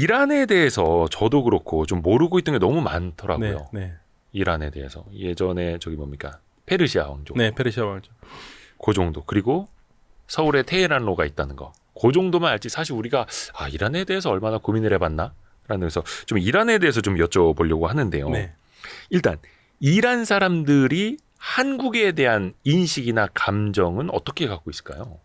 이란에 대해서 저도 그렇고 좀 모르고 있던 게 너무 많더라고요. 네. 이란에 대해서 예전에 저기 뭡니까 페르시아 왕조. 네, 페르시아 왕조. 그 정도. 그리고 서울에 테헤란로가 있다는 거. 그 정도만 알지 사실 우리가 이란에 대해서 얼마나 고민을 해봤나? 라는 그래서 좀 이란에 대해서 좀 여쭤보려고 하는데요. 네. 일단 이란 사람들이 한국에 대한 인식이나 감정은 어떻게 갖고 있을까요?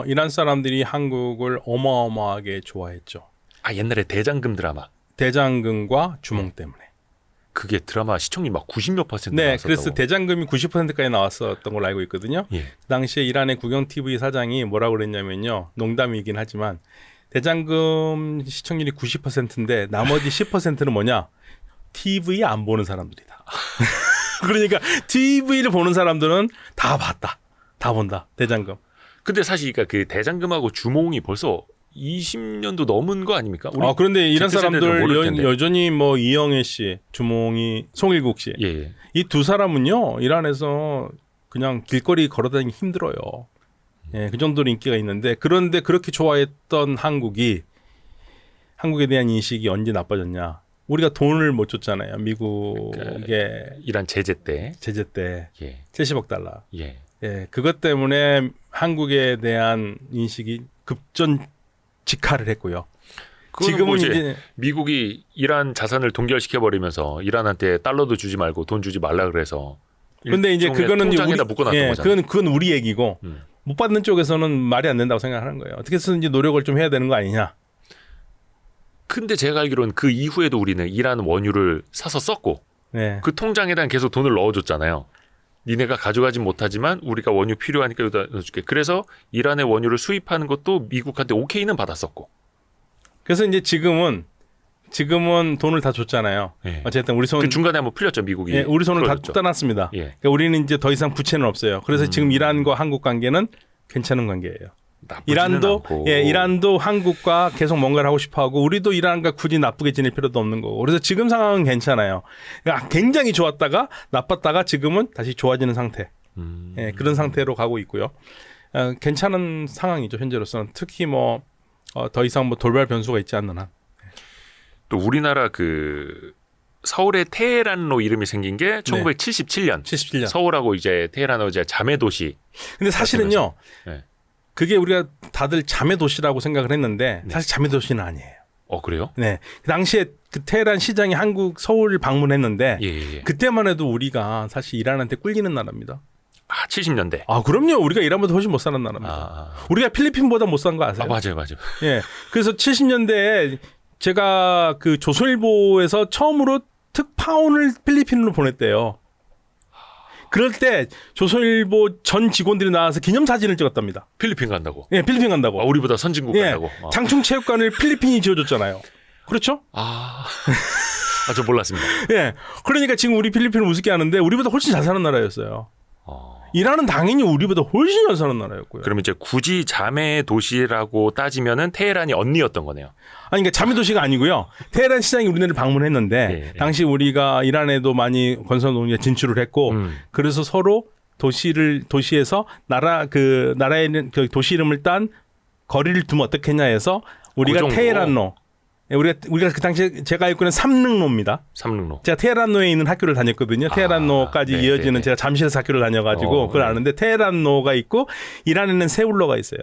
이란 사람들이 한국을 어마어마하게 좋아했죠. 옛날에 대장금 드라마. 대장금과 주몽 때문에. 그게 드라마 시청률 막 90몇 % 네, 나왔었다고. 그래서 대장금이 90%까지 나왔었던 걸로 알고 있거든요. 예. 그 당시에 이란의 국영 TV 사장이 뭐라고 그랬냐면요. 농담이긴 하지만 대장금 시청률이 90%인데 나머지 10%는 뭐냐? TV 안 보는 사람들이다. 그러니까 TV를 보는 사람들은 다 봤다. 다 본다. 대장금. 근데 사실 그러니까 그 대장금하고 주몽이 벌써 20년도 넘은 거 아닙니까? 우리 그런데 이란 Z세대들은 모를 사람들 텐데. 여전히 뭐 이영애 씨, 주몽이, 송일국 씨. 예. 이 두 사람은요. 이란에서 그냥 길거리 걸어다니기 힘들어요. 예, 그 정도로 인기가 있는데 그런데 그렇게 좋아했던 한국에 대한 인식이 언제 나빠졌냐? 우리가 돈을 못 줬잖아요. 미국의 이란 제재 때. 제재 때 예. 70억 달러. 예. 예, 그것 때문에 한국에 대한 인식이 급전직하를 했고요. 지금은 이제 미국이 이란 자산을 동결시켜 버리면서 이란한테 달러도 주지 말고 돈 주지 말라 그래서. 근데 이제 그거는 통장에다 묶어놨던 거잖아요. 그건 우리 얘기고 못 받는 쪽에서는 말이 안 된다고 생각하는 거예요. 어떻게 해서든지 노력을 좀 해야 되는 거 아니냐. 근데 제가 알기로는 그 이후에도 우리는 이란 원유를 사서 썼고 네. 그 통장에다 계속 돈을 넣어줬잖아요. 니네가 가져가진 못하지만 우리가 원유 필요하니까 여기다 넣어줄게. 그래서 이란의 원유를 수입하는 것도 미국한테 오케이는 받았었고. 그래서 이제 지금은 돈을 다 줬잖아요. 예. 어쨌든 우리 손 그 중간에 한번 풀렸죠 미국이. 예, 우리 손을 풀어줬죠. 다 떠났습니다. 예. 그러니까 우리는 이제 더 이상 부채는 없어요. 그래서 지금 이란과 한국 관계는 괜찮은 관계예요. 이란도 한국과 계속 뭔가를 하고 싶어하고 우리도 이란과 굳이 나쁘게 지낼 필요도 없는 거고. 그래서 지금 상황은 괜찮아요. 그러니까 굉장히 좋았다가 나빴다가 지금은 다시 좋아지는 상태. 예, 그런 상태로 가고 있고요. 괜찮은 상황이죠 현재로서는. 특히 뭐 더 이상 뭐 돌발 변수가 있지 않는 한. 또 우리나라 그 서울의 테헤란로 이름이 생긴 게 1977년. 77년. 서울하고 이제 테헤란하고 이제 자매 도시. 근데 사실은요. 네. 그게 우리가 다들 자매 도시라고 생각을 했는데 사실 자매 도시는 아니에요. 그래요? 네. 그 당시에 그 테헤란 시장이 한국 서울을 방문했는데 예. 그때만 해도 우리가 사실 이란한테 꿀리는 나라입니다. 70년대. 그럼요. 우리가 이란보다 훨씬 못 사는 나라입니다. 우리가 필리핀보다 못 산 거 아세요? 맞아요. 예. 그래서 70년대에 제가 그 조선일보에서 처음으로 특파원을 필리핀으로 보냈대요. 그럴 때 조선일보 전 직원들이 나와서 기념사진을 찍었답니다. 필리핀 간다고. 예, 필리핀 간다고. 우리보다 선진국 간다고. 장충체육관을 필리핀이 지어줬잖아요. 그렇죠? 저 몰랐습니다. 예. 그러니까 지금 우리 필리핀을 우습게 하는데 우리보다 훨씬 잘 사는 나라였어요. 이란은 당연히 우리보다 훨씬 잘 사는 나라였고요. 그러면 이제 굳이 자매 도시라고 따지면은 테헤란이 언니였던 거네요. 그러니까 자매 도시가 아니고요. 테헤란 시장이 우리나라를 방문했는데 당시 우리가 이란에도 많이 건설 농业진출을 했고 그래서 서로 도시에서 나라에 있는 그 도시 이름을 딴 거리를 두면 어떻겠냐 해서 우리가 테헤란로 우리가 그 당시에 제가 알고 있는 삼릉로입니다. 삼릉로. 제가 테헤란로에 있는 학교를 다녔거든요. 테헤란로까지 이어지는 제가 잠실에서 학교를 다녀가지고 그걸 아는데 테헤란로가 있고 이란에는 세울로가 있어요.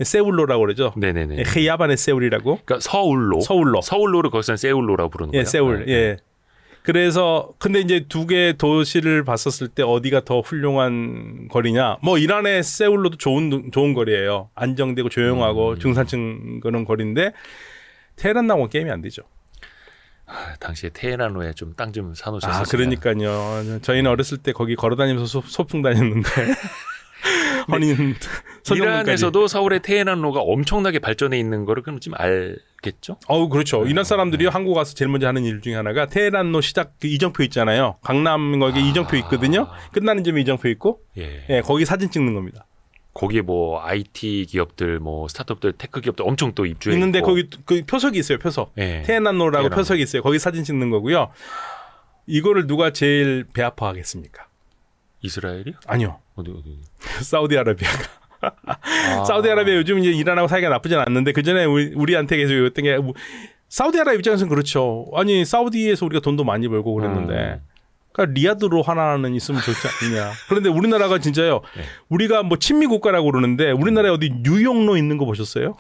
세울로라고 그러죠. 네네네. 헤야반의 세울이라고. 그러니까 서울로를 거기서는 세울로라고 부르는 거예요. 예, 세울. 예. 그래서 근데 이제 두 개 도시를 봤었을 때 어디가 더 훌륭한 거리냐? 뭐 이란의 세울로도 좋은 거리예요. 안정되고 조용하고 중산층 그런 거리인데 테헤란하고 게임이 안 되죠. 당시에 테헤란로에 좀 땅 좀 사놓으셨어요. 그러니까요. 저희는 어렸을 때 거기 걸어다니면서 소풍 다녔는데. 이란에서도 서울의 테헤란로가 엄청나게 발전해 있는 거를 그럼 좀 알겠죠? 그렇죠. 이란 사람들이 한국 와서 제일 먼저 하는 일 중에 하나가 테헤란로 시작 그 이정표 있잖아요. 강남 거기 이정표 있거든요. 끝나는 점에 이정표 있고, 거기 사진 찍는 겁니다. 거기에 뭐 IT 기업들, 뭐 스타트업들, 테크 기업들 엄청 또 입주해 있는데 있고. 거기 그 표석이 있어요. 표석. 테헤란로라고 표석이 있어요. 거기 사진 찍는 거고요. 이거를 누가 제일 배 아파하겠습니까? 이스라엘이요? 아니요. 어디? 사우디아라비아가. 사우디아라비아 요즘 이제 이란하고 사이가 나쁘진 않는데 그 전에 우리한테 계속 어떤 게 사우디아라비아 입장에서는 그렇죠. 아니 사우디에서 우리가 돈도 많이 벌고 그랬는데. 그러니까 리야드로 하나는 있으면 좋지 않느냐. 그런데 우리나라가 진짜요. 네. 우리가 뭐 친미 국가라고 그러는데 우리나라에 어디 뉴욕로 있는 거 보셨어요?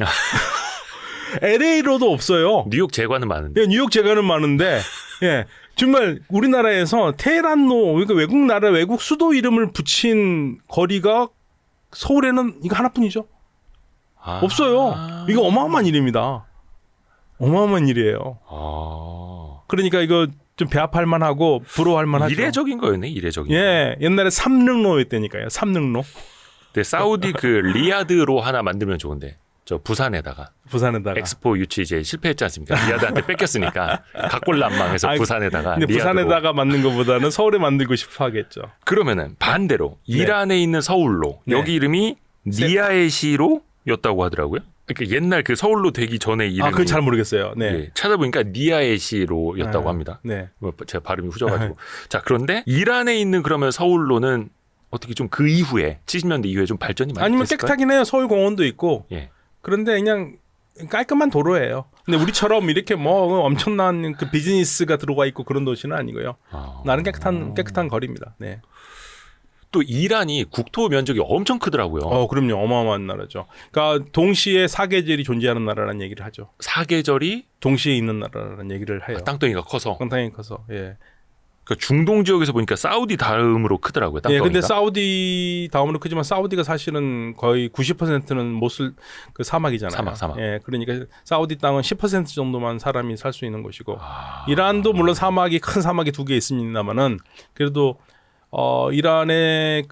LA로도 없어요. 뉴욕 제과는 많은데. 예, 뉴욕 제가는 많은데, 예, 정말 우리나라에서 테헤란로, 그러니까 외국 나라, 외국 수도 이름을 붙인 거리가 서울에는 이거 하나뿐이죠. 없어요. 이거 어마어마한 일입니다. 어마어마한 일이에요. 그러니까 이거 좀 배합할 만하고 부러워할 만하죠. 이례적인 거였네, 이례적인. 예, 옛날에 삼릉로였다니까요. 삼릉로. 근데 사우디 그 리야드로 하나 만들면 좋은데. 저 부산에다가 엑스포 유치 이제 실패했지 않습니까? 리야드한테 뺏겼으니까 각골난망해서 부산에다가. 근데 리야드로. 부산에다가 만든 것보다는 서울에 만들고 싶어 하겠죠. 그러면은 반대로 이란에 있는 서울로 여기 이름이 니아에시로였다고 하더라고요. 그러니까 옛날 그 서울로 되기 전에 이름이 그건 잘 모르겠어요. 네. 예, 찾아보니까 니아에시로였다고 합니다. 네. 뭐 제가 발음이 후져가지고. 자, 그런데 이란에 있는 그러면 서울로는 어떻게 좀 그 이후에 70년대 이후에 좀 발전이 많이 아니면 됐을까요? 깨끗하긴 해요. 서울공원도 있고. 예. 그런데 그냥 깔끔한 도로예요. 근데 우리처럼 이렇게 뭐 엄청난 그 비즈니스가 들어가 있고 그런 도시는 아니고요. 나름 깨끗한 거리입니다. 네. 또 이란이 국토 면적이 엄청 크더라고요. 그럼요. 어마어마한 나라죠. 그러니까 동시에 사계절이 존재하는 나라라는 얘기를 하죠. 사계절이 동시에 있는 나라라는 얘기를 해요. 땅덩이가 커서. 땅덩이 커서. 예. 그 중동 지역에서 보니까 사우디 다음으로 크더라고요. 땅덩이가. 예, 근데 사우디 다음으로 크지만 사우디가 사실은 거의 90%는 모슬 그 사막이잖아요. 사막. 예, 그러니까 사우디 땅은 10% 정도만 사람이 살 수 있는 곳이고 이란도 물론 사막이 큰 사막이 두 개 있습니다만은 그래도 이란의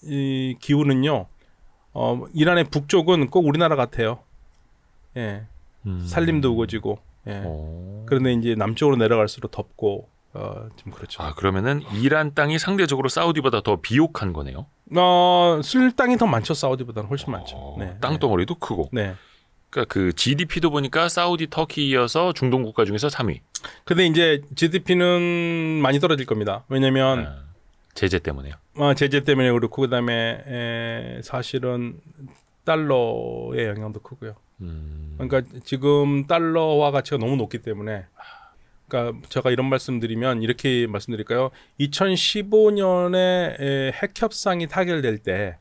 이 기후는요. 이란의 북쪽은 꼭 우리나라 같아요. 예. 산림도 우거지고. 예. 그런데 이제 남쪽으로 내려갈수록 덥고 좀 그렇죠. 그러면은 이란 땅이 상대적으로 사우디보다 더 비옥한 거네요. 쓸 땅이 더 많죠. 사우디보다는 훨씬 많죠. 네. 땅덩어리도 크고. 네. 그러니까 그 GDP도 보니까 사우디, 터키 이어서 중동 국가 중에서 3위. 근데 이제 GDP는 많이 떨어질 겁니다. 왜냐면 제재 때문에요. 제재 때문에 그렇고 그다음에 사실은 달러의 영향도 크고요. 그러니까 지금 달러화 가치가 너무 높기 때문에 그러니까 제가 이런 말씀드리면 이렇게 말씀드릴까요? 2015년에 핵 협상이 타결될 때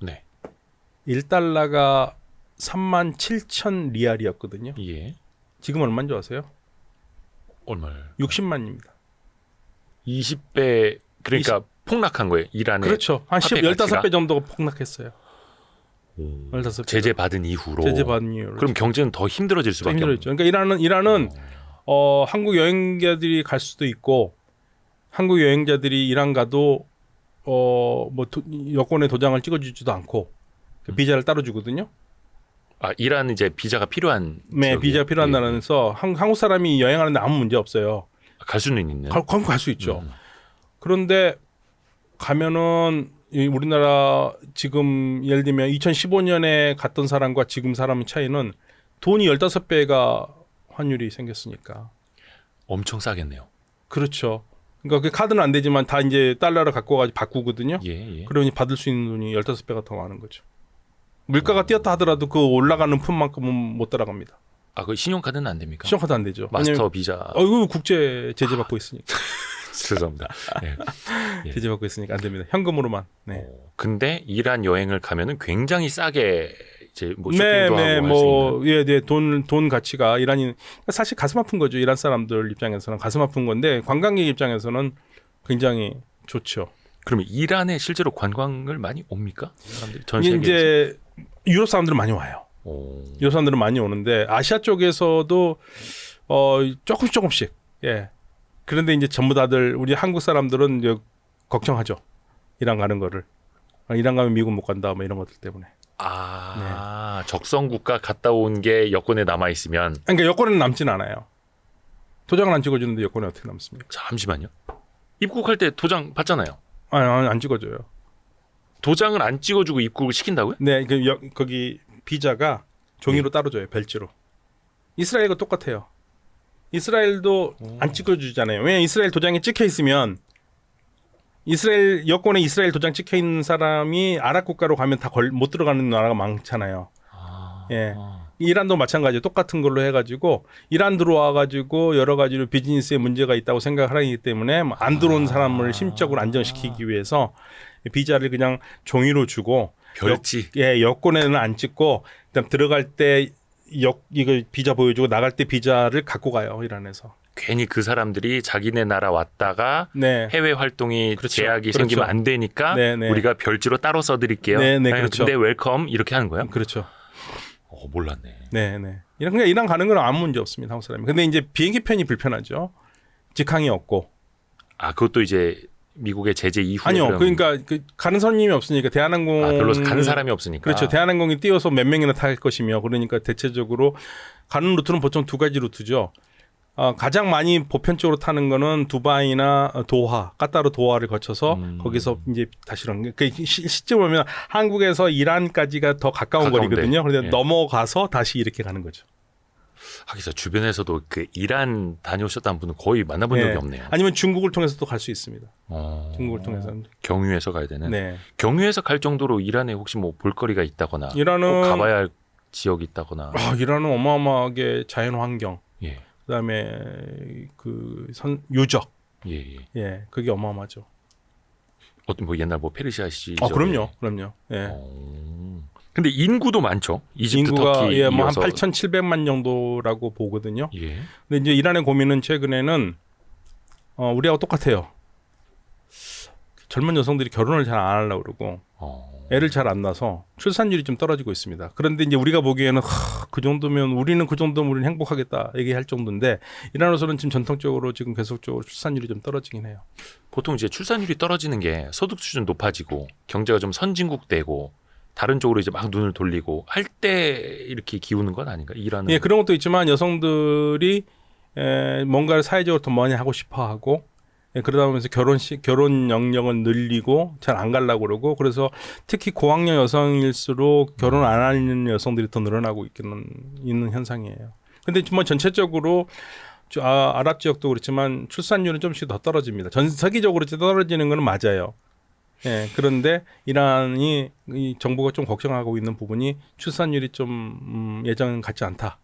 1달러가 37,000 리알이었거든요. 예. 지금 얼마인 줄 아세요? 얼마를? 60만입니다. 20배 그러니까 폭락한 거예요. 이란의. 그렇죠. 한 15배 정도가 폭락했어요. 15배. 제재 받은 이후로. 제재 받은 이후로. 그럼 경제는 더 힘들어질 수밖에 없죠. 힘들었죠. 그러니까 이란은 한국 여행자들이 갈 수도 있고 한국 여행자들이 이란 가도 여권에 도장을 찍어주지도 않고 비자를 따로 주거든요. 이란 이제 비자가 필요한. 네, 비자가 필요한 나라에서 한국 사람이 여행하는데 아무 문제 없어요. 갈 수는 있는. 갈 수 있죠. 그런데 가면은 우리나라 지금 예를 들면 2015년에 갔던 사람과 지금 사람의 차이는 돈이 15배가 환율이 생겼으니까. 엄청 싸겠네요. 그렇죠. 그러니까 그 카드는 안 되지만 다 이제 달러를 갖고 가지고 바꾸거든요. 예. 그러니 받을 수 있는 돈이 15배가 더 많은 거죠. 물가가 뛰었다 하더라도 그 올라가는 품만큼은 못 따라갑니다. 그 신용카드는 안 됩니까? 신용카드 안 되죠. 마스터 비자. 이거 국제 제재 받고 있으니까. 죄송합니다. 예. 제재 받고 있으니까 안 됩니다. 현금으로만. 네. 근데 이란 여행을 가면은 굉장히 싸게 이제 뭐 쇼핑도 하고 네, 돈 가치가 이란이 사실 가슴 아픈 거죠. 이란 사람들 입장에서는 가슴 아픈 건데 관광객 입장에서는 굉장히 좋죠. 그러면 이란에 실제로 관광을 많이 옵니까? 사람들이 전 세계에서. 이제 유럽 사람들은 많이 와요. 유럽 사람들은 많이 오는데 아시아 쪽에서도 조금씩. 예. 그런데 이제 전부 다들 우리 한국 사람들은 이제 걱정하죠. 이란 가는 거를. 이란 가면 미국 못 간다 뭐 이런 것들 때문에. 적성 국가 갔다 온 게 여권에 남아 있으면. 그러니까 여권에는 남진 않아요. 도장을 안 찍어주는데 여권에 어떻게 남습니까? 잠시만요. 입국할 때 도장 받잖아요. 안 찍어줘요. 도장을 안 찍어주고 입국을 시킨다고요? 네, 거기 비자가 종이로 따로 줘요. 벨지로. 이스라엘과 똑같아요. 이스라엘도 안 찍어주잖아요. 왜냐면 이스라엘 도장이 찍혀 있으면 이스라엘 여권에 이스라엘 도장 찍혀 있는 사람이 아랍 국가로 가면 다 못 들어가는 나라가 많잖아요. 예. 이란도 마찬가지예요. 똑같은 걸로 해가지고 이란 들어와가지고 여러 가지로 비즈니스에 문제가 있다고 생각을 하기 때문에 안 들어온 사람을 심적으로 안정시키기 위해서 비자를 그냥 종이로 주고 별지. 여권에는 안 찍고 그다음 들어갈 때 이거 비자 보여주고 나갈 때 비자를 갖고 가요. 이란에서. 괜히 그 사람들이 자기네 나라 왔다가 네. 해외 활동이 그렇죠. 제약이 그렇죠. 생기면 안 되니까 네, 네. 우리가 별지로 따로 써드릴게요. 네, 아니, 그렇죠. 근데 웰컴 이렇게 하는 거예요? 그렇죠. 몰랐네. 네. 그냥 이란 가는 건 아무 문제 없습니다. 한국 사람이. 근데 이제 비행기 편이 불편하죠. 직항이 없고. 그것도 이제 미국의 제재 이후에 아니요. 그러니까 가는 손님이 없으니까 대한항공 별로 가는 사람이 없으니까. 그렇죠. 대한항공이 띄워서 몇 명이나 탈 것이며 그러니까 대체적으로 가는 루트는 보통 두 가지 루트죠. 가장 많이 보편적으로 타는 거는 두바이나 도하, 까따르 도하를 거쳐서 거기서 이제 다시 실제 보면 한국에서 이란까지가 더 가까운 거리거든요. 그런데 넘어가서 다시 이렇게 가는 거죠. 하기서 주변에서도 그 이란 다녀오셨다는 분은 거의 만나본 적이 없네요. 아니면 중국을 통해서도 갈 수 있습니다. 중국을 통해서 경유해서 가야 되는. 네. 경유해서 갈 정도로 이란에 혹시 뭐 볼거리가 있다거나 이란은 꼭 가봐야 할 지역이 있다거나. 이란은 어마어마하게 자연 환경. 예. 그다음에 유적. 예. 그게 어마어마하죠. 어떤 뭐 옛날 뭐 페르시아 시절. 그럼요. 예. 근데 인구도 많죠. 이집트, 인구가 터키 뭐 한 이어서. 8,700만 정도라고 보거든요. 예. 근데 이제 이란의 고민은 최근에는 우리하고 똑같아요. 젊은 여성들이 결혼을 잘 안 하려고 그러고 애를 잘 안 낳아서 출산율이 좀 떨어지고 있습니다. 그런데 이제 우리가 보기에는 그 정도면 우리는 행복하겠다 얘기할 정도인데 이란으로서는 지금 전통적으로 지금 계속적으로 출산율이 좀 떨어지긴 해요. 보통 이제 출산율이 떨어지는 게 소득 수준 높아지고 경제가 좀 선진국 되고 다른 쪽으로 이제 막 눈을 돌리고 할 때 이렇게 기우는 건 아닌가? 이란은. 예, 그런 것도 있지만 여성들이 뭔가를 사회적으로 더 많이 하고 싶어 하고 그러다 보면서 결혼 영역을 늘리고 잘 안 가려고 그러고 그래서 특히 고학년 여성일수록 결혼 안 하는 여성들이 더 늘어나고 있는 현상이에요. 근데 뭐 전체적으로 아랍 지역도 그렇지만 출산율은 좀씩 더 떨어집니다. 전 세계적으로 떨어지는 건 맞아요. 예, 그런데 이란이 이 정부가 좀 걱정하고 있는 부분이 출산율이 좀 예전 같지 않다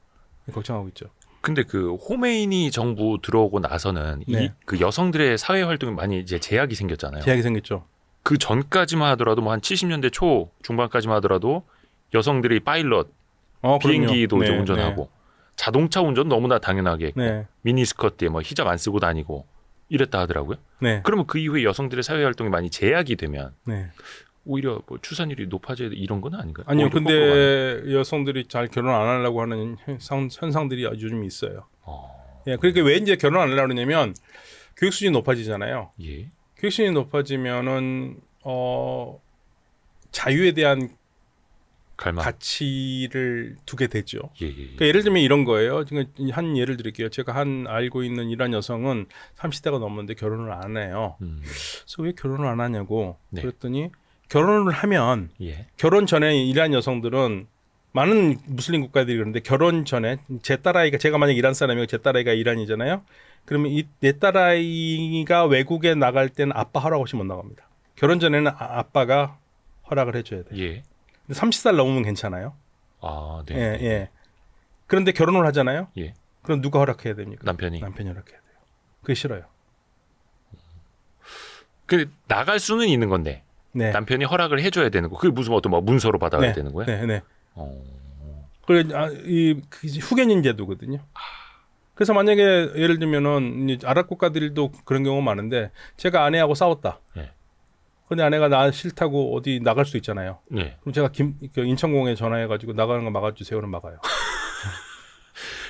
걱정하고 있죠. 근데 그 호메이니 정부 들어오고 나서는 그 여성들의 사회 활동이 많이 이제 제약이 생겼잖아요. 제약이 생겼죠. 그 전까지만 하더라도 뭐 한 70년대 초 중반까지만 하더라도 여성들이 파일럿 비행기도 이제 운전하고 자동차 운전 너무나 당연하게 했고 미니스커트에 뭐 히잡 안 쓰고 다니고 이랬다 하더라고요. 그러면 그 이후에 여성들의 사회 활동이 많이 제약이 되면 오히려 뭐 출산율이 높아져야 이런 건 아닌가요? 아니요. 근데 여성들이 잘 결혼 안 하려고 하는 현상들이 요즘 있어요. 예, 그러니까 왜 이제 결혼 안 하려고 그러냐면 교육 수준이 높아지잖아요. 예. 교육 수준이 높아지면은 자유에 대한 가치를 두게 되죠. 그러니까 예를 들면 이런 거예요. 지금 한 예를 드릴게요. 제가 알고 있는 이란 여성은 30대가 넘었는데 결혼을 안 해요. 그래서 왜 결혼을 안 하냐고 그랬더니 결혼을 하면 결혼 전에 이란 여성들은 많은 무슬림 국가들이 그런데 결혼 전에 제 딸아이가 제가 만약 이란 사람이고 제 딸아이가 이란이잖아요. 그러면 내 딸아이가 외국에 나갈 때는 아빠 허락 없이 못 나갑니다. 결혼 전에는 아빠가 허락을 해줘야 돼요. 근데 30살 넘으면 괜찮아요. 예. 그런데 결혼을 하잖아요. 그럼 누가 허락해야 됩니까? 남편이 허락해야 돼요. 그게 싫어요. 근데 나갈 수는 있는 건데 남편이 허락을 해줘야 되는 거. 그게 무슨 어떤 뭐 문서로 받아야 되는 거예요? 네. 그래 이 후견인 제도거든요. 그래서 만약에 예를 들면은 아랍 국가들도 그런 경우가 많은데 제가 아내하고 싸웠다. 근데 아내가 나 싫다고 어디 나갈 수 있잖아요. 그럼 제가 인천공에 전화해가지고 나가는 거 막아주세요. 그럼 막아요.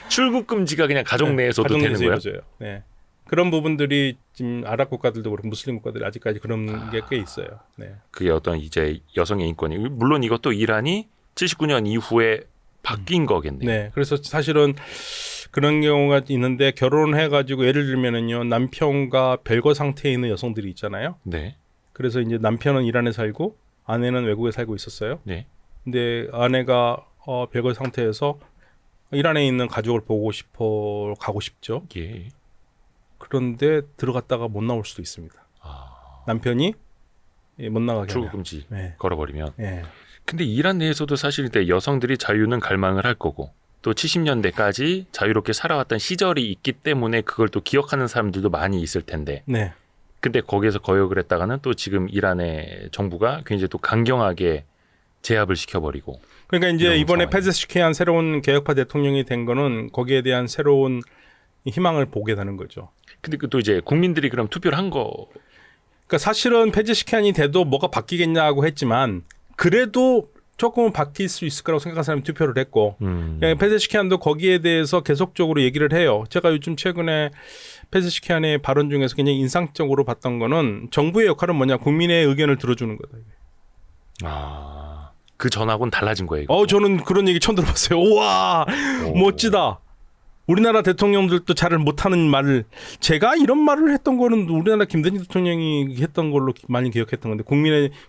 출국 금지가 그냥 가족 내에서도 되는 거예요? 이루어져요. 그런 부분들이 지금 아랍 국가들도 그렇고 무슬림 국가들이 아직까지 그런 게 꽤 있어요. 그게 어떤 이제 여성의 인권이 물론 이것도 이란이 79년 이후에 바뀐 거겠네요. 그래서 사실은 그런 경우가 있는데 결혼해가지고 예를 들면은요 남편과 별거 상태에 있는 여성들이 있잖아요. 그래서 이제 남편은 이란에 살고 아내는 외국에 살고 있었어요. 근데 아내가 별거 상태에서 이란에 있는 가족을 보고 가고 싶죠. 그런데 들어갔다가 못 나올 수도 있습니다. 남편이 못 나가게 출국 금지 네. 걸어버리면. 네. 근데 이란 내에서도 사실 때 여성들이 자유는 갈망을 할 거고 또 70년대까지 자유롭게 살아왔던 시절이 있기 때문에 그걸 또 기억하는 사람들도 많이 있을 텐데. 네. 근데 거기에서 거역을 했다가는 또 지금 이란의 정부가 굉장히 또 강경하게 제압을 시켜버리고. 그러니까 이제 이번에 페제시키안 새로운 개혁파 대통령이 된 거는 거기에 대한 새로운 희망을 보게 되는 거죠. 근데 또 이제 국민들이 그럼 투표를 한 거. 그러니까 사실은 페제시키안이 돼도 뭐가 바뀌겠냐고 했지만 그래도 조금은 바뀔 수 있을 거라고 생각하는 사람이 투표를 했고 페제시키안도 거기에 대해서 계속적으로 얘기를 해요. 제가 요즘 최근에 페제시키안의 발언 중에서 굉장히 인상적으로 봤던 거는 정부의 역할은 뭐냐, 국민의 의견을 들어주는 거다. 아, 그 전하고는 달라진 거예요. 이거. 저는 그런 얘기 처음 들어봤어요. 우와, 멋지다. 우리나라 대통령들도 잘 못하는 말을, 제가 이런 말을 했던 거는 우리나라 김대중 대통령이 했던 걸로 많이 기억했던 건데,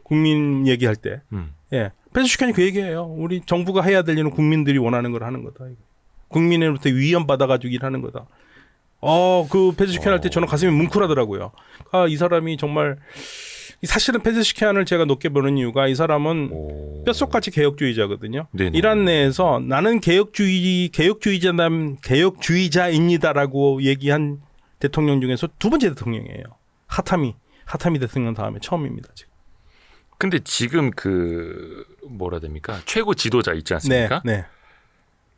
국민 얘기할 때. 예. 페제시키안이 그 얘기예요. 우리 정부가 해야 될 일은 국민들이 원하는 걸 하는 거다. 국민으로부터 위험 받아가지고 일하는 거다. 그 페제시키안 할 때 저는 가슴이 뭉클하더라고요. 이 사람이 정말, 사실은 페제시키안을 제가 높게 보는 이유가 이 사람은 뼛속같이 개혁주의자거든요. 네네. 이란 내에서 나는 개혁주의자입니다라고 얘기한 대통령 중에서 두 번째 대통령이에요. 하타미 대통령 다음에 처음입니다. 지금. 근데 지금 뭐라 됩니까? 최고 지도자 있지 않습니까? 네.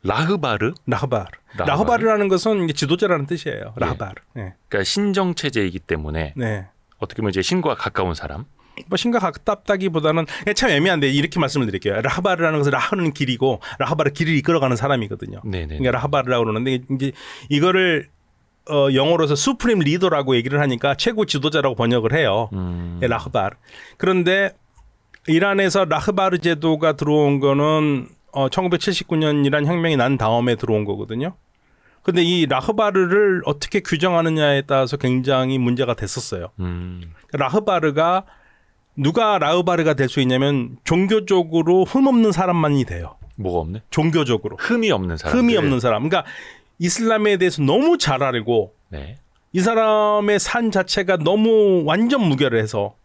라흐바르라는 것은 이제 지도자라는 뜻이에요. 라흐바르. 네. 그러니까 신정 체제이기 때문에 네. 어떻게 보면 이제 신과 가까운 사람. 뭐 신과 가깝다기보다는 참 애매한데 이렇게 말씀을 드릴게요. 라흐바르라는 것은 라흐는 길이고 라흐바르 길을 이끌어가는 사람이거든요. 네네. 그러니까 라흐바르라고 그러는데 이제 이거를 영어로서 수프림 리더라고 얘기를 하니까 최고 지도자라고 번역을 해요. 라흐바르. 그런데 이란에서 라흐바르 제도가 들어온 거는 1979년 이란 혁명이 난 다음에 들어온 거거든요. 근데 이 라흐바르를 어떻게 규정하느냐에 따라서 굉장히 문제가 됐었어요. 라흐바르가 누가 라흐바르가 될 수 있냐면 종교적으로 흠없는 사람만이 돼요. 뭐가 없네? 종교적으로. 흠이 없는 사람. 흠이 없는 사람. 그러니까 이슬람에 대해서 너무 잘 알고 네. 이 사람의 삶 자체가 너무 완전 무결해서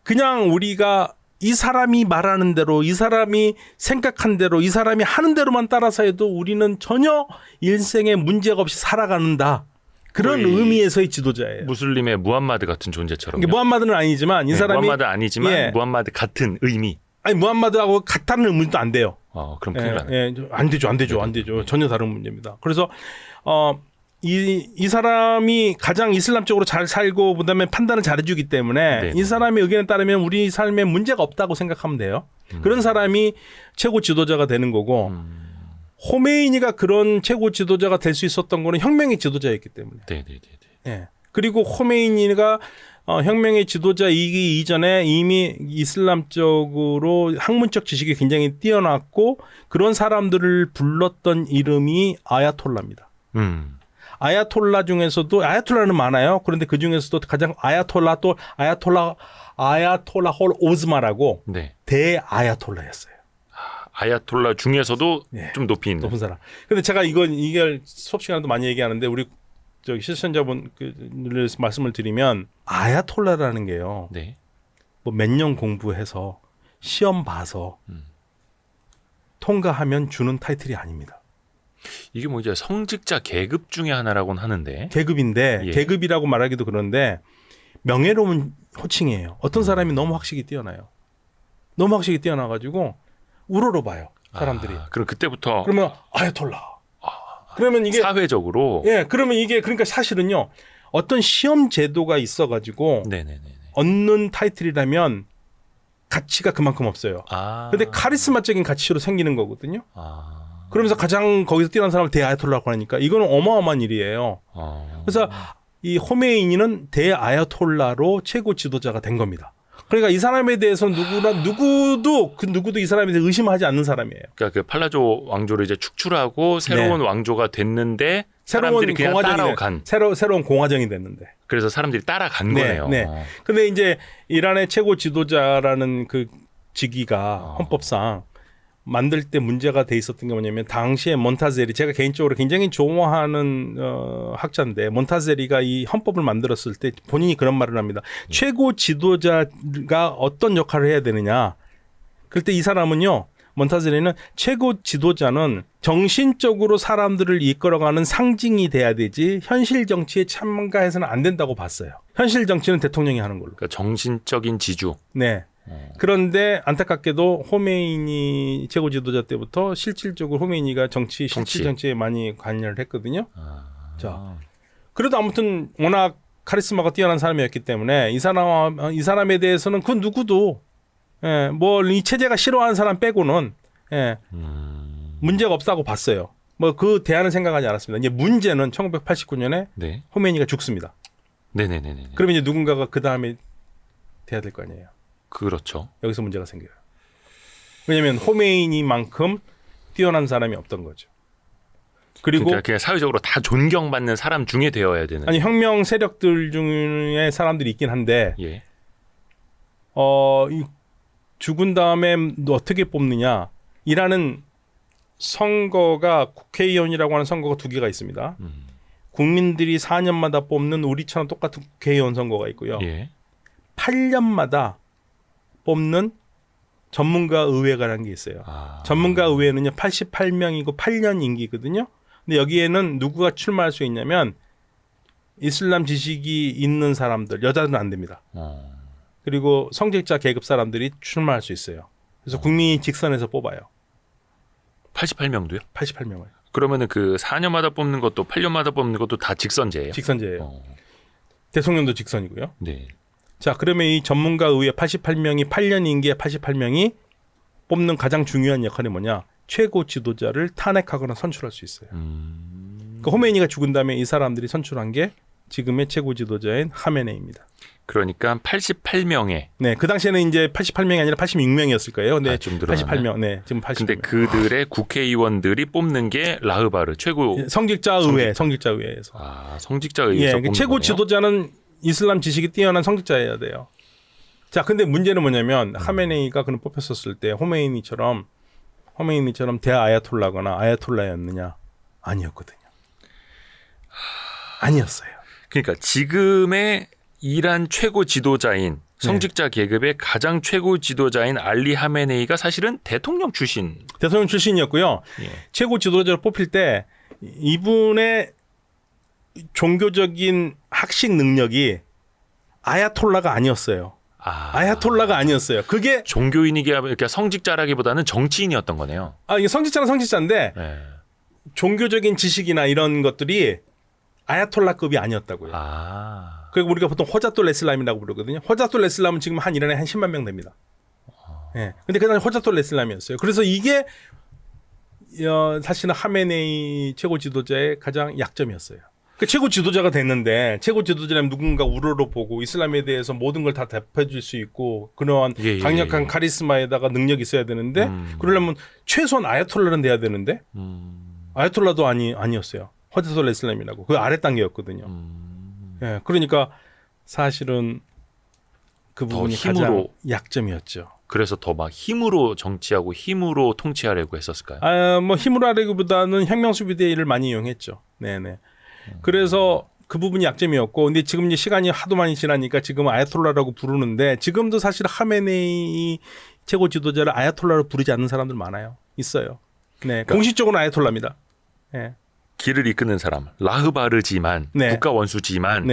그냥 우리가 이 사람이 말하는 대로, 이 사람이 생각한 대로, 이 사람이 하는 대로만 따라서 해도 우리는 전혀 일생에 문제가 없이 살아가는다. 그런 의미에서의 지도자예요. 무슬림의 무함마드 같은 존재처럼. 무함마드는 아니지만 이 사람이 무함마드 아니지만 무함마드 같은 의미. 아니 무함마드하고 같다는 의미도 안 돼요. 그럼 큰일 나네. 안 되죠. 전혀 다른 문제입니다. 그래서 이 사람이 가장 이슬람적으로 잘 살고 그다음에 판단을 잘해주기 때문에 네네. 이 사람의 의견에 따르면 우리 삶에 문제가 없다고 생각하면 돼요. 그런 사람이 최고 지도자가 되는 거고 호메이니가 그런 최고 지도자가 될 수 있었던 거는 혁명의 지도자였기 때문에. 네네네. 예. 그리고 호메이니가 혁명의 지도자이기 이전에 이미 이슬람적으로 학문적 지식이 굉장히 뛰어났고 그런 사람들을 불렀던 이름이 아야톨라입니다. 아야톨라 중에서도 아야톨라는 많아요. 그런데 그 중에서도 가장 아야톨라 홀 오즈마라고 네. 대아야톨라였어요. 아야톨라 중에서도 좀 높이 있는. 높은 사람. 근데 제가 이걸 수업 시간에도 많이 얘기하는데 우리 시청자분 말씀을 드리면 아야톨라라는 게요. 네. 뭐 몇 년 공부해서 시험 봐서 통과하면 주는 타이틀이 아닙니다. 이게 뭐 이제 성직자 계급 중에 하나라고는 하는데. 계급인데 계급이라고 말하기도 그런데 명예로운 호칭이에요. 어떤 사람이 너무 학식이 뛰어나요. 너무 학식이 뛰어나가지고 우러러봐요 사람들이. 그럼 그때부터 그러면 아야톨라. 그러면 이게 사회적으로. 그러면 이게 그러니까 사실은요 어떤 시험 제도가 있어가지고 얻는 타이틀이라면 가치가 그만큼 없어요. 근데 카리스마적인 가치로 생기는 거거든요. 그러면서 가장 거기서 뛰어난 사람을 대아야톨라고 하니까 이거는 어마어마한 일이에요. 그래서 이 호메이니는 대아야톨라로 최고 지도자가 된 겁니다. 그러니까 이 사람에 대해서 누구도 이 사람에 대해서 의심하지 않는 사람이에요. 그러니까 그 팔라조 왕조를 이제 축출하고 새로운 왕조가 됐는데 사람들이 그냥 따라간. 새로운 공화정이 됐는데. 그래서 사람들이 따라간 거네요. 네. 근데 이제 이란의 최고 지도자라는 그 직위가 헌법상 만들 때 문제가 돼 있었던 게 뭐냐면 당시에 몬타제리 제가 개인적으로 굉장히 좋아하는 학자인데 몬타제리가 이 헌법을 만들었을 때 본인이 그런 말을 합니다. 최고 지도자가 어떤 역할을 해야 되느냐. 그럴 때 이 사람은요. 몬타제리는 최고 지도자는 정신적으로 사람들을 이끌어가는 상징이 돼야 되지 현실 정치에 참가해서는 안 된다고 봤어요. 현실 정치는 대통령이 하는 걸로. 그러니까 정신적인 지주. 네. 그런데 안타깝게도 호메이니 최고 지도자 때부터 실질적으로 호메이니가 실질 정치에 많이 관여를 했거든요. 자, 그래도 아무튼 워낙 카리스마가 뛰어난 사람이었기 때문에 이 사람에 대해서는 그 누구도 뭐 이 체제가 싫어하는 사람 빼고는 문제가 없다고 봤어요. 뭐 그 대안은 생각하지 않았습니다. 이제 문제는 1989년에 네. 호메이니가 죽습니다. 네네네. 그러면 이제 누군가가 그 다음에 돼야 될 거 아니에요. 그렇죠. 여기서 문제가 생겨요. 왜냐하면 호메이니만큼 뛰어난 사람이 없던 거죠. 그리고 그러니까 그냥 사회적으로 다 존경받는 사람 중에 되어야 되는. 아니 혁명 세력들 중에 사람들이 있긴 한데 예. 죽은 다음에 어떻게 뽑느냐. 이라는 선거가 국회의원이라고 하는 선거가 두 개가 있습니다. 국민들이 4년마다 뽑는 우리처럼 똑같은 국회의원 선거가 있고요. 예. 8년마다 뽑는 전문가 의회가라는 게 있어요. 전문가 의회는요 88명이고 8년 임기거든요. 근데 여기에는 누구가 출마할 수 있냐면 이슬람 지식이 있는 사람들, 여자들은 안 됩니다. 그리고 성직자 계급 사람들이 출마할 수 있어요. 그래서 국민이 직선에서 뽑아요. 88명도요? 88명을. 그러면은 그 4년마다 뽑는 것도 8년마다 뽑는 것도 다 직선제예요? 직선제예요. 대통령도 직선이고요. 네. 자, 그러면 이 전문가 의회 88명이 8년 임기에 88명이 뽑는 가장 중요한 역할이 뭐냐? 최고 지도자를 탄핵하거나 선출할 수 있어요. 그 호메이니가 죽은 다음에 이 사람들이 선출한 게 지금의 최고 지도자인 하메네이입니다. 그러니까 88명의. 네, 그 당시에는 이제 88명이 아니라 86명이었을 거예요. 근데 좀 늘어나네. 88명. 네, 지금 80명. 근데 그들의 국회의원들이 뽑는 게 라흐바르 최고 성직자 의회, 성직자 의회에서. 성직자 의회에서 뽑는 최고 거네요? 지도자는 이슬람 지식이 뛰어난 성직자여야 돼요. 자, 근데 문제는 뭐냐면 하메네이가 그는 뽑혔었을 때 호메이니처럼 대아야톨라거나 아야톨라였느냐? 아니었거든요. 아니었어요. 그러니까 지금의 이란 최고 지도자인 성직자 계급의 가장 최고 지도자인 알리 하메네이가 사실은 대통령 출신이었고요. 예. 최고 지도자로 뽑힐 때 이분의 종교적인 학식 능력이 아야톨라가 아니었어요. 아야톨라가 아니었어요. 그게 종교인이기보다 성직자라기보다는 정치인이었던 거네요. 이게 성직자는 성직자인데 네. 종교적인 지식이나 이런 것들이 아야톨라급이 아니었다고요. 그리고 우리가 보통 호자톨 레슬람이라고 부르거든요. 호자톨 레슬람은 지금 한 이란에 한 10만 명 됩니다. 예. 근데 그날 호자톨 레슬람이었어요. 그래서 이게 사실은 하메네이 최고 지도자의 가장 약점이었어요. 그 최고 지도자가 됐는데 최고 지도자라면 누군가 우러러 보고 이슬람에 대해서 모든 걸 다 대표해줄 수 있고 그러한 강력한 카리스마에다가 능력이 있어야 되는데 그러려면 최소한 아야톨라는 돼야 되는데 아야톨라도 아니었어요. 호자톨 레슬람이라고 그 아래 단계였거든요. 예, 그러니까 사실은 그 부분이 가장 약점이었죠. 그래서 더 막 힘으로 정치하고 힘으로 통치하려고 했었을까요? 뭐 힘으로 하려기보다는 혁명수비대를 많이 이용했죠. 네네. 그래서 그 부분이 약점이었고, 근데 지금 이제 시간이 하도 많이 지나니까 지금 아야톨라라고 부르는데 지금도 사실 하메네이 최고 지도자를 아야톨라로 부르지 않는 사람들 많아요. 있어요. 네, 그러니까 공식적으로는 아야톨라입니다. 네. 길을 이끄는 사람, 라흐바르지만 국가 원수지만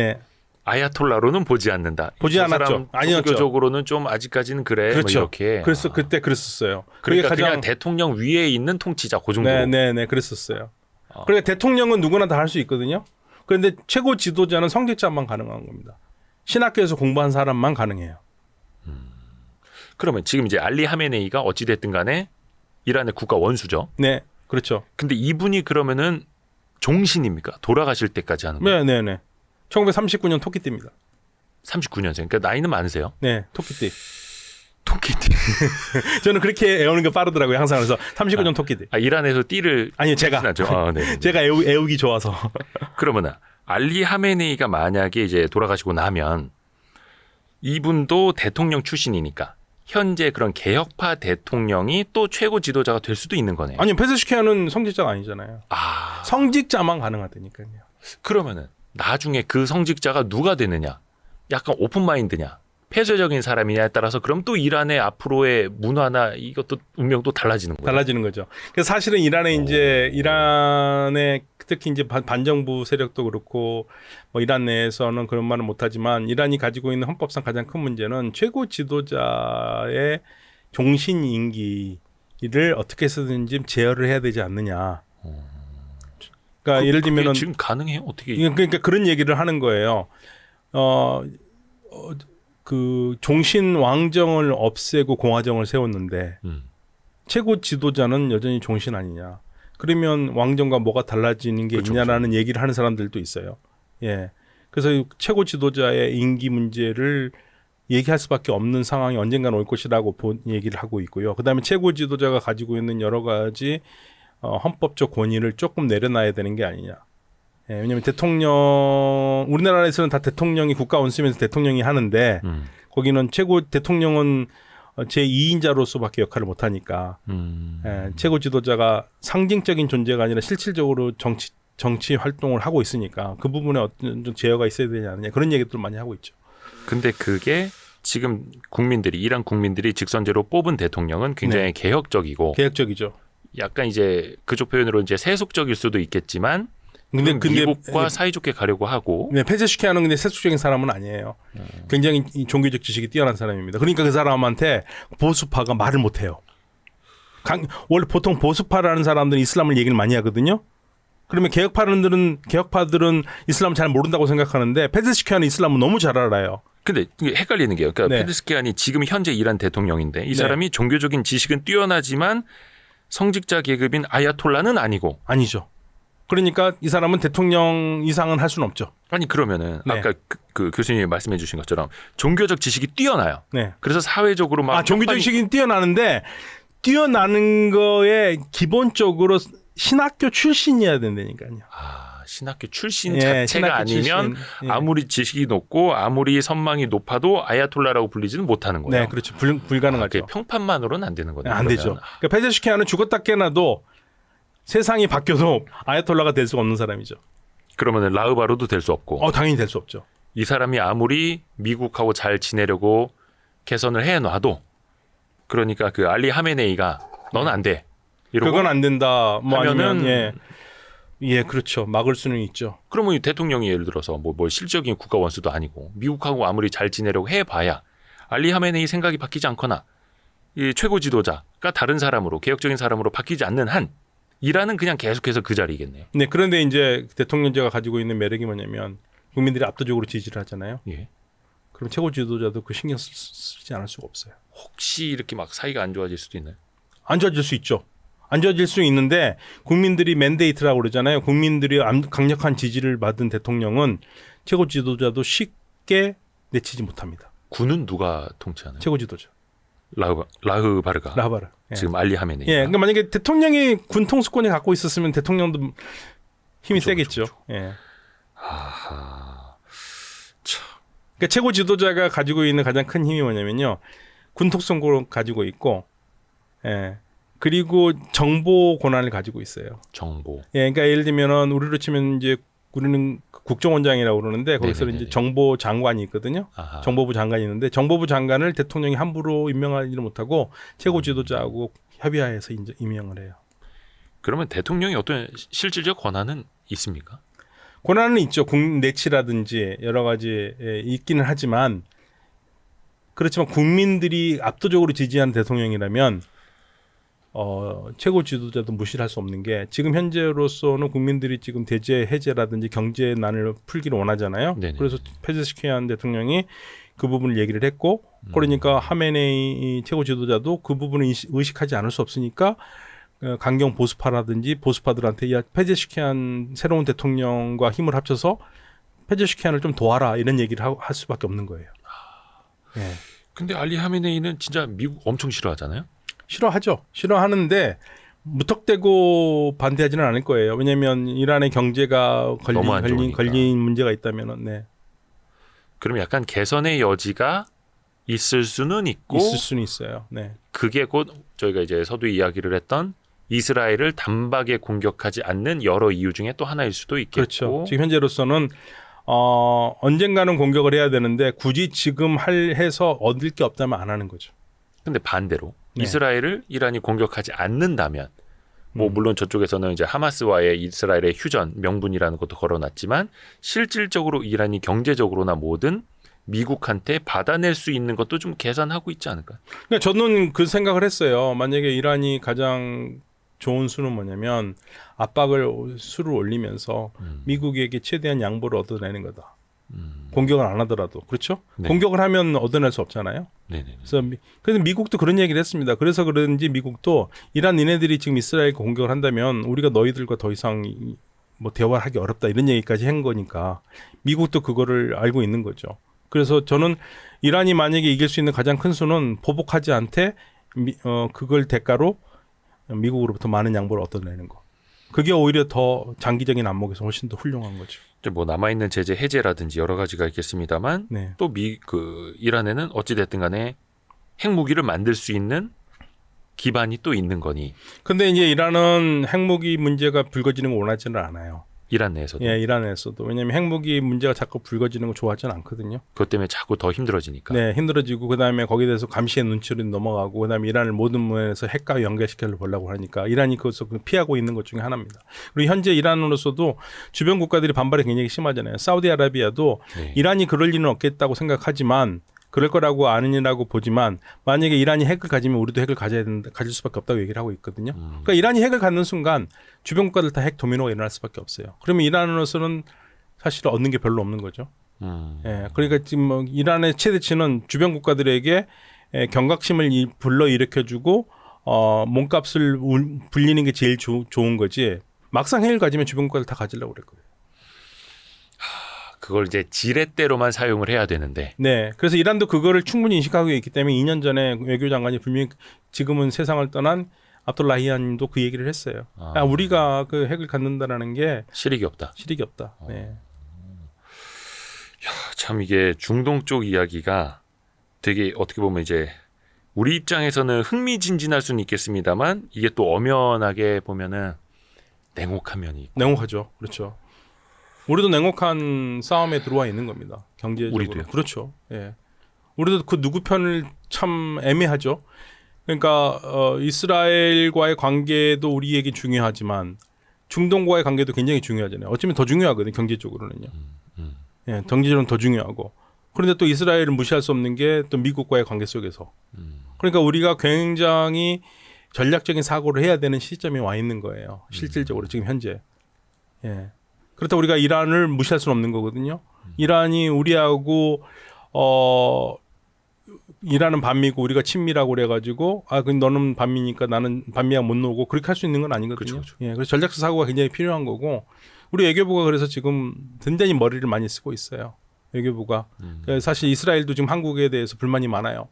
아야톨라로는 보지 않는다. 보지 않았죠. 아니었죠. 종교적으로는 좀 아직까지는 그래. 그렇죠. 뭐 이렇게. 그래서 그때 그랬었어요. 그러니까 그냥 대통령 위에 있는 통치자 그 정도. 네네네, 그랬었어요. 그러니까 대통령은 누구나 다 할 수 있거든요. 그런데 최고 지도자는 성직자만 가능한 겁니다. 신학교에서 공부한 사람만 가능해요. 그러면 지금 이제 알리 하메네이가 어찌 됐든 간에 이란의 국가 원수죠. 네, 그렇죠. 근데 이분이 그러면은 종신입니까? 돌아가실 때까지 하는 거예요? 네네네. 1939년 토끼띠입니다. 39년생. 그러니까 나이는 많으세요? 네, 토끼띠. 토끼띠. 저는 그렇게 애우는 게 빠르더라고요. 항상 그래서 39년 토끼띠. 이란에서 띠를 아니요, 제가. 제가 애우기 좋아서. 그러면 알리 하메네이가 만약에 이제 돌아가시고 나면 이분도 대통령 출신이니까 현재 그런 개혁파 대통령이 또 최고 지도자가 될 수도 있는 거네요. 아니요, 페제슈키안은 성직자가 아니잖아요. 성직자만 가능하다니까요. 그러면은 나중에 그 성직자가 누가 되느냐, 약간 오픈 마인드냐, 폐쇄적인 사람이냐에 따라서 그럼 또 이란의 앞으로의 문화나 이것도 운명도 달라지는 거예요. 달라지는 거죠. 그래서 사실은 이란의 특히 이제 반정부 세력도 그렇고 뭐 이란 내에서는 그런 말은 못하지만 이란이 가지고 있는 헌법상 가장 큰 문제는 최고 지도자의 종신 임기를 어떻게 해서든지 제어를 해야 되지 않느냐. 그러니까 예를 들면은 지금 가능해요? 어떻게? 그러니까 그런 얘기를 하는 거예요. 그 종신 왕정을 없애고 공화정을 세웠는데 최고 지도자는 여전히 종신 아니냐. 그러면 왕정과 뭐가 달라지는 게 그렇죠, 있냐라는 얘기를 하는 사람들도 있어요. 예. 그래서 최고 지도자의 임기 문제를 얘기할 수밖에 없는 상황이 언젠가는 올 것이라고 얘기를 하고 있고요. 그다음에 최고 지도자가 가지고 있는 여러 가지 헌법적 권위를 조금 내려놔야 되는 게 아니냐. 예, 왜냐하면 우리나라에서는 다 대통령이 국가 원수면서 대통령이 하는데 거기는 최고 대통령은 제2인자로서밖에 역할을 못하니까 예, 최고 지도자가 상징적인 존재가 아니라 실질적으로 정치 활동을 하고 있으니까 그 부분에 어떤 좀 제어가 있어야 되지 않느냐 그런 얘기들 많이 하고 있죠. 근데 그게 지금 이란 국민들이 직선제로 뽑은 대통령은 굉장히 개혁적이고 개혁적이죠. 약간 이제 그쪽 표현으로 이제 세속적일 수도 있겠지만 근데 미국과 사이좋게 가려고 하고. 네, 페제슈키안은 근데 세속적인 사람은 아니에요. 굉장히 종교적 지식이 뛰어난 사람입니다. 그러니까 그 사람한테 보수파가 말을 못해요. 원래 보통 보수파라는 사람들은 이슬람을 얘기를 많이 하거든요. 그러면 개혁파들은 이슬람 잘 모른다고 생각하는데 페제슈키안은 이슬람은 너무 잘 알아요. 근데 헷갈리는 게요. 그러니까 페제슈키안이 지금 현재 이란 대통령인데 이 사람이 종교적인 지식은 뛰어나지만 성직자 계급인 아야톨라는 아니죠. 그러니까 이 사람은 대통령 이상은 할 수는 없죠. 아니 그러면은 아까 그 교수님이 말씀해 주신 것처럼 종교적 지식이 뛰어나요. 네. 그래서 사회적으로 막 종교적 지식이 뛰어나는데 뛰어나는 거에 기본적으로 신학교 출신이어야 된다니까요. 신학교 출신 자체가 아니면 출신. 아무리 지식이 높고 아무리 선망이 높아도 아야톨라라고 불리지는 못하는 거예요. 네, 그렇죠. 불가능하죠. 평판만으로는 안 되는 거예요. 안 되죠. 그러니까 페제슈키안은 죽었다 깨나도 세상이 바뀌어도 아야톨라가 될 수가 없는 사람이죠. 그러면 라흐바로도 될 수 없고. 당연히 될 수 없죠. 이 사람이 아무리 미국하고 잘 지내려고 개선을 해놔도 그러니까 그 알리 하메네이가 넌 안 돼. 이러고 그건 안 된다. 뭐 하면은 아니면 그렇죠. 막을 수는 있죠. 그러면 대통령이 예를 들어서 뭐 실질적인 국가 원수도 아니고 미국하고 아무리 잘 지내려고 해봐야 알리 하메네이 생각이 바뀌지 않거나 이 최고 지도자가 다른 사람으로 개혁적인 사람으로 바뀌지 않는 한 이란은 그냥 계속해서 그 자리겠네요. 네, 그런데 이제 대통령제가 가지고 있는 매력이 뭐냐면 국민들이 압도적으로 지지를 하잖아요. 예. 그럼 최고 지도자도 그 신경 쓰지 않을 수가 없어요. 혹시 이렇게 막 사이가 안 좋아질 수도 있나요? 안 좋아질 수 있죠. 안 좋아질 수 있는데 국민들이 맨데이트라고 그러잖아요. 국민들이 강력한 지지를 받은 대통령은 최고 지도자도 쉽게 내치지 못합니다. 군은 누가 통치하나요? 최고 지도자. 라흐바르가. 지금 알리 하메네이. 그러니까 만약에 대통령이 군 통수권을 갖고 있었으면 대통령도 힘이 세겠죠. 그러니까 최고 지도자가 가지고 있는 가장 큰 힘이 뭐냐면요. 군 통수권을 가지고 있고, 그리고 정보 권한을 가지고 있어요. 정보. 그러니까 예를 들면은 우리로 치면 이제 우리는 국정원장이라고 그러는데 거기서 이제 정보 장관이 있거든요. 정보부 장관이 있는데 정보부 장관을 대통령이 함부로 임명하지는 못하고 최고 지도자하고 협의하에서 임명을 해요. 그러면 대통령이 어떤 실질적 권한은 있습니까? 권한은 있죠. 국민 내치라든지 여러 가지 있기는 하지만 그렇지만 국민들이 압도적으로 지지하는 대통령이라면 최고 지도자도 무시를 할 수 없는 게 지금 현재로서는 국민들이 지금 대제 해제라든지 경제난을 풀기를 원하잖아요. 네네. 그래서 페제슈키안 대통령이 그 부분을 얘기를 했고 그러니까 하메네이 최고 지도자도 그 부분을 의식하지 않을 수 없으니까 강경 보수파라든지 보수파들한테 페제슈키안 새로운 대통령과 힘을 합쳐서 페제슈키안을 좀 도와라 이런 얘기를 할 수밖에 없는 거예요. 근데 알리 하메네이는 진짜 미국 엄청 싫어하잖아요. 싫어하죠. 싫어하는데 무턱대고 반대하지는 않을 거예요. 왜냐하면 이란의 경제가 걸린 문제가 있다면은. 그럼 약간 개선의 여지가 있을 수는 있고 있을 수는 있어요. 네. 그게 곧 저희가 이제 서두 이야기를 했던 이스라엘을 단박에 공격하지 않는 여러 이유 중에 또 하나일 수도 있겠고. 그렇죠. 지금 현재로서는 언젠가는 공격을 해야 되는데 굳이 지금 해서 얻을 게 없다면 안 하는 거죠. 근데 반대로 네. 이스라엘을 이란이 공격하지 않는다면 뭐 물론 저쪽에서는 이제 하마스와의 이스라엘의 휴전 명분이라는 것도 걸어놨지만 실질적으로 이란이 경제적으로나 뭐든 미국한테 받아낼 수 있는 것도 좀 계산하고 있지 않을까? 그러니까 저는 그 생각을 했어요. 만약에 이란이 가장 좋은 수는 뭐냐면 수를 올리면서 미국에게 최대한 양보를 얻어내는 거다. 공격을 안 하더라도 그렇죠? 네. 공격을 하면 얻어낼 수 없잖아요. 네네. 그래서 미국도 그런 얘기를 했습니다. 그래서 그런지 미국도 이란 니네들이 지금 이스라엘 공격을 한다면 우리가 너희들과 더 이상 뭐 대화를 하기 어렵다 이런 얘기까지 한 거니까 미국도 그거를 알고 있는 거죠. 그래서 저는 이란이 만약에 이길 수 있는 가장 큰 수는 보복하지 않되 그걸 대가로 미국으로부터 많은 양보를 얻어내는 거. 그게 오히려 더 장기적인 안목에서 훨씬 더 훌륭한 거죠. 뭐 남아있는 제재 해제라든지 여러 가지가 있겠습니다만 네. 또 이란에는 어찌됐든 간에 핵무기를 만들 수 있는 기반이 또 있는 거니. 근데 이제 이란은 핵무기 문제가 불거지는 걸 원하지는 않아요. 이란 내에서도. 예, 이란에서도. 왜냐하면 핵무기 문제가 자꾸 불거지는 거 좋아하지는 않거든요. 그것 때문에 자꾸 더 힘들어지니까. 네, 힘들어지고 그다음에 거기에 대해서 감시의 눈치로 넘어가고 그다음에 이란을 모든 면에서 핵과 연결시켜 보려고 하니까 이란이 그것을 피하고 있는 것 중에 하나입니다. 그리고 현재 이란으로서도 주변 국가들이 반발이 굉장히 심하잖아요. 사우디아라비아도 네. 이란이 그럴 리는 없겠다고 생각하지만 그럴 거라고 아니라고 보지만 만약에 이란이 핵을 가지면 우리도 핵을 가질 수밖에 없다고 얘기를 하고 있거든요. 그러니까 이란이 핵을 갖는 순간 주변 국가들 다 핵 도미노가 일어날 수밖에 없어요. 그러면 이란으로서는 사실 얻는 게 별로 없는 거죠. 예, 그러니까 지금 뭐 이란의 최대치는 주변 국가들에게 경각심을 불러일으켜주고 몸값을 불리는 게 제일 좋은 거지. 막상 핵을 가지면 주변 국가들 다 가지려고 그럴 거예요. 그걸 이제 지렛대로만 사용을 해야 되는데. 네. 그래서 이란도 그거를 충분히 인식하고 있기 때문에 2년 전에 외교장관이 분명히 지금은 세상을 떠난 압둘라히안도 그 얘기를 했어요. 우리가 그 핵을 갖는다라는 게 실익이 없다. 네. 참 이게 중동 쪽 이야기가 되게 어떻게 보면 이제 우리 입장에서는 흥미진진할 수는 있겠습니다만 이게 또 엄연하게 보면은 냉혹한 면이 있고. 냉혹하죠. 그렇죠. 우리도 냉혹한 싸움에 들어와 있는 겁니다. 경제적으로. 우리도요? 그렇죠. 예. 우리도 그 누구 편을 참 애매하죠. 그러니까 이스라엘과의 관계도 우리에게 중요하지만 중동과의 관계도 굉장히 중요하잖아요. 어쩌면 더 중요하거든요. 경제적으로는요. 예, 경제적으로는 더 중요하고. 그런데 또 이스라엘을 무시할 수 없는 게 또 미국과의 관계 속에서. 그러니까 우리가 굉장히 전략적인 사고를 해야 되는 시점에 와 있는 거예요. 실질적으로 지금 현재. 예. 그렇다고 우리가 이란을 무시할 수는 없는 거거든요. 이란이 우리하고 이란은 반미고 우리가 친미라고 그래가지고 그럼 너는 반미니까 나는 반미하고 못 놀고 그렇게 할 수 있는 건 아니거든요. 그렇죠. 예, 그래서 전략적 사고가 굉장히 필요한 거고 우리 외교부가 그래서 지금 굉장히 머리를 많이 쓰고 있어요. 외교부가. 사실 이스라엘도 지금 한국에 대해서 불만이 많아요.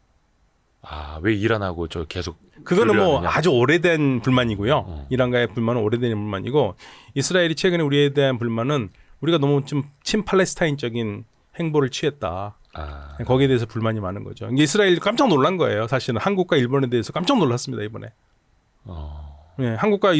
왜 이란하고 저 계속 그거는 뭐 교류하느냐. 아주 오래된 불만이고요. 이란과의 불만은 오래된 불만이고 이스라엘이 최근에 우리에 대한 불만은 우리가 너무 좀 친팔레스타인적인 행보를 취했다. 거기에 대해서 불만이 많은 거죠. 이게 이스라엘이 깜짝 놀란 거예요. 사실은 한국과 일본에 대해서 깜짝 놀랐습니다. 이번에. 네, 한국과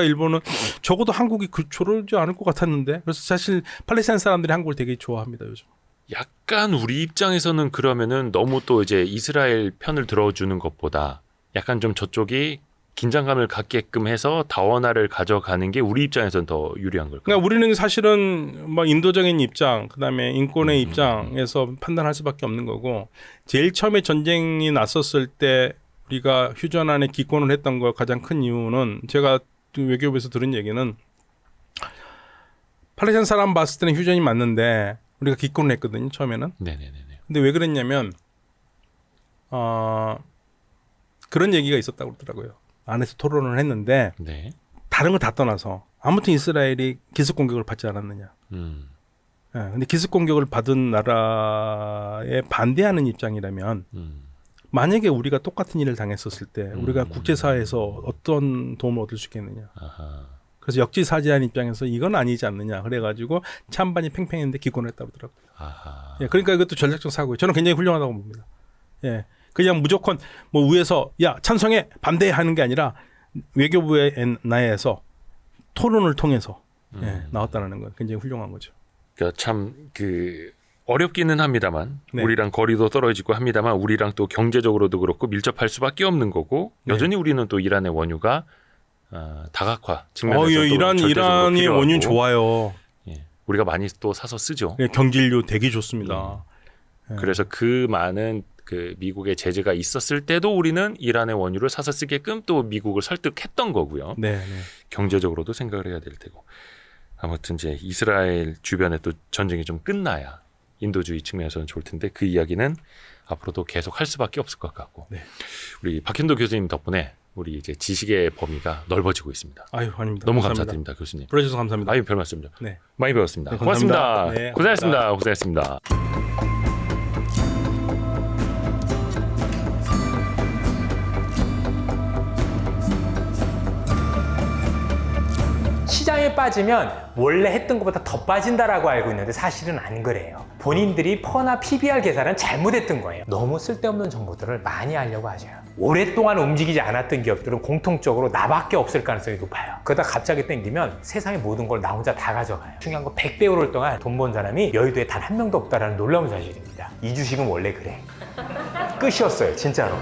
일본은 적어도 한국이 저러지 않을 것 같았는데 그래서 사실 팔레스타인 사람들이 한국을 되게 좋아합니다. 요즘. 약간 우리 입장에서는 그러면은 너무 또 이제 이스라엘 편을 들어주는 것보다 약간 좀 저쪽이 긴장감을 갖게끔 해서 다원화를 가져가는 게 우리 입장에서는 더 유리한 걸까요? 그러니까 우리는 사실은 뭐 인도적인 입장, 그다음에 인권의 입장에서 판단할 수밖에 없는 거고 제일 처음에 전쟁이 났었을 때 우리가 휴전안에 기권을 했던 거 가장 큰 이유는 제가 외교부에서 들은 얘기는 팔레스타인 사람 봤을 때는 휴전이 맞는데 우리가 기권을 했거든요. 처음에는. 네네네. 근데 왜 그랬냐면 그런 얘기가 있었다고 그러더라고요. 안에서 토론을 했는데 네. 다른 거 다 떠나서 아무튼 이스라엘이 기습 공격을 받지 않았느냐. 근데 기습 공격을 받은 나라에 반대하는 입장이라면 만약에 우리가 똑같은 일을 당했었을 때 우리가 국제사회에서 어떤 도움을 얻을 수 있겠느냐. 그래서 역지사지한 입장에서 이건 아니지 않느냐. 그래가지고 찬반이 팽팽했는데 기권을 했다고 그러더라고요. 예, 그러니까 이것도 전략적 사고예요. 저는 굉장히 훌륭하다고 봅니다. 예. 그냥 무조건 뭐 위에서 야 찬성해 반대해 하는 게 아니라 외교부의 나에서 토론을 통해서 나왔다는 건 굉장히 훌륭한 거죠. 그러니까 참 어렵기는 합니다만 네. 우리랑 거리도 떨어지고 합니다만 우리랑 또 경제적으로도 그렇고 밀접할 수밖에 없는 거고 여전히 우리는 또 이란의 원유가 다각화 측면에서 이란이 원유 좋아요. 예, 우리가 많이 또 사서 쓰죠. 예, 경질료 되게 좋습니다. 예. 그래서 그 많은 미국의 제재가 있었을 때도 우리는 이란의 원유를 사서 쓰게끔 또 미국을 설득했던 거고요. 네. 경제적으로도 생각을 해야 될 테고. 아무튼 이제 이스라엘 주변에 또 전쟁이 좀 끝나야 인도주의 측면에서는 좋을 텐데 그 이야기는 앞으로도 계속 할 수밖에 없을 것 같고. 네. 우리 박현도 교수님 덕분에 우리 이제 지식의 범위가 넓어지고 있습니다. 아유, 아닙니다. 너무 감사합니다. 감사드립니다, 교수님. 불러주셔서 감사합니다. 아유, 별 말씀요. 네. 많이 배웠습니다. 네, 고맙습니다. 네, 고생하셨습니다. 고생하셨습니다. 시장에 빠지면 원래 했던 것보다 더 빠진다라고 알고 있는데 사실은 안 그래요. 본인들이 퍼나 PBR 계산은 잘못했던 거예요. 너무 쓸데없는 정보들을 많이 알려고 하죠. 오랫동안 움직이지 않았던 기업들은 공통적으로 나밖에 없을 가능성이 높아요. 그러다 갑자기 땡기면 세상의 모든 걸 나 혼자 다 가져가요. 중요한 건 100배 오를 동안 돈 번 사람이 여의도에 단 한 명도 없다는 놀라운 사실입니다. 이 주식은 원래 그래. 끝이었어요, 진짜로.